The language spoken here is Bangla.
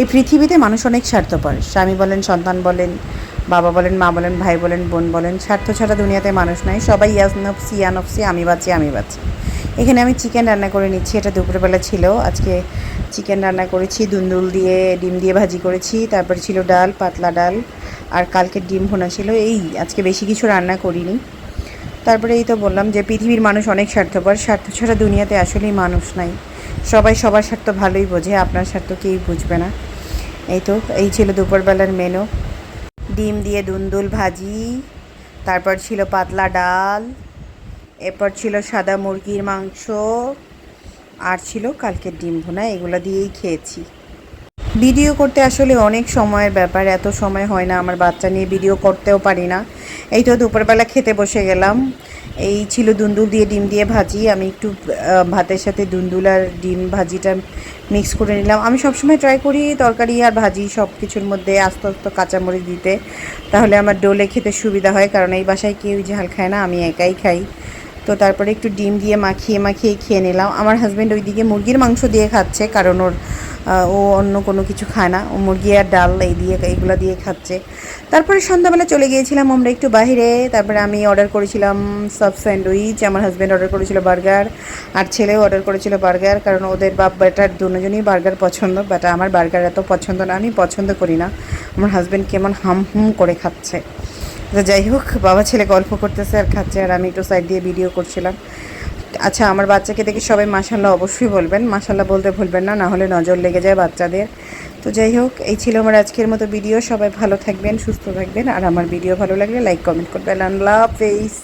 এই পৃথিবীতে মানুষ অনেক স্বার্থপর। স্বামী বলেন, সন্তান বলেন, বাবা বলেন, মা বলেন, ভাই বলেন, বোন বলেন, স্বার্থ ছাড়া দুনিয়াতে মানুষ নাই। সবাই ইয়াস নফসি ইয়া নফসি, আমি বাঁচি আমি বাঁচি। এখানে আমি চিকেন রান্না করে নিচ্ছি, এটা দুপুরবেলা ছিল। আজকে চিকেন রান্না করেছি, দুন্দুল দিয়ে ডিম দিয়ে ভাজি করেছি, তারপর ছিল ডাল, পাতলা ডাল, আর কালকের ডিম ভুনা ছিল। এই আজকে বেশি কিছু রান্না করিনি। তারপরে এই তো বললাম যে পৃথিবীর মানুষ অনেক স্বার্থপর, স্বার্থ ছাড়া দুনিয়াতে আসলেই মানুষ নাই। সবাই সবার স্বার্থ ভালোই বোঝে, আপনার স্বার্থ কেউই বুঝবে না। এই তো এই ছিল দুপুরবেলার মেনু। ডিম দিয়ে দুন্দুল ভাজি, তারপর ছিল পাতলা ডাল, এরপর ছিল সাদা মুরগির মাংস, আর ছিল কালকের ডিম ভুনা। এগুলো দিয়েই খেয়েছি। ভিডিও করতে আসলে অনেক সময়ের ব্যাপার, এত সময় হয় না, আমার বাচ্চা নিয়ে ভিডিও করতেও পারি না। এই তো দুপুরবেলা খেতে বসে গেলাম। এই ছিল দুন্দুল দিয়ে ডিম দিয়ে ভাজি। আমি একটু ভাতের সাথে দুন্দুল আর ডিম ভাজিটা মিক্স করে নিলাম। আমি সবসময় ট্রাই করি তরকারি আর ভাজি সব কিছুর মধ্যে আস্তে আস্তে কাঁচামরিচ দিতে, তাহলে আমার ডোলে খেতে সুবিধা হয়, কারণ এই বাসায় কেউ ঝাল খায় না, আমি একাই খাই। তো তারপরে একটু ডিম দিয়ে মাখিয়ে মাখিয়ে খেয়ে নিলাম। আমার হাজব্যান্ড ওইদিকে মুরগির মাংস দিয়ে খাচ্ছে, কারণ ও অন্য কোনো কিছু খায় না, ও মুরগি আর ডাল এইগুলো দিয়ে খাচ্ছে। তারপরে সন্ধ্যাবেলা চলে গিয়েছিলাম আমরা একটু বাইরে। তারপরে আমি অর্ডার করেছিলাম সব স্যান্ডউইচ, আমার হাজব্যান্ড অর্ডার করেছিল বার্গার, আর ছেলেও অর্ডার করেছিল বার্গার, কারণ ওদের বাপ বেটার দুজনই বার্গার পছন্দ। বাট আমার বার্গার এত পছন্দ না, আমি পছন্দ করি না। আমার হাজব্যান্ড কেমন হাম হুম করে খাচ্ছে। তো যাই হোক, বাবা ছেলে গল্প করতেছে আর খাচ্ছে, আর আমি একটু সাইড দিয়ে ভিডিও করছিলাম। আচ্ছা, আমার বাচ্চাকে দেখে সবাই মাশাল্লাহ অবশ্যই বলবেন, মাশাল্লাহ বলতে ভুলবেন না, না হলে নজর লেগে যায় বাচ্চাদের। তো যাই হোক, এই ছিল আমার আজকের মতো ভিডিও। সবাই ভালো থাকবেন, সুস্থ থাকবেন, আর আমার ভিডিও ভালো লাগলে লাইক কমেন্ট করবেন। আল্লাহ হাফেজ।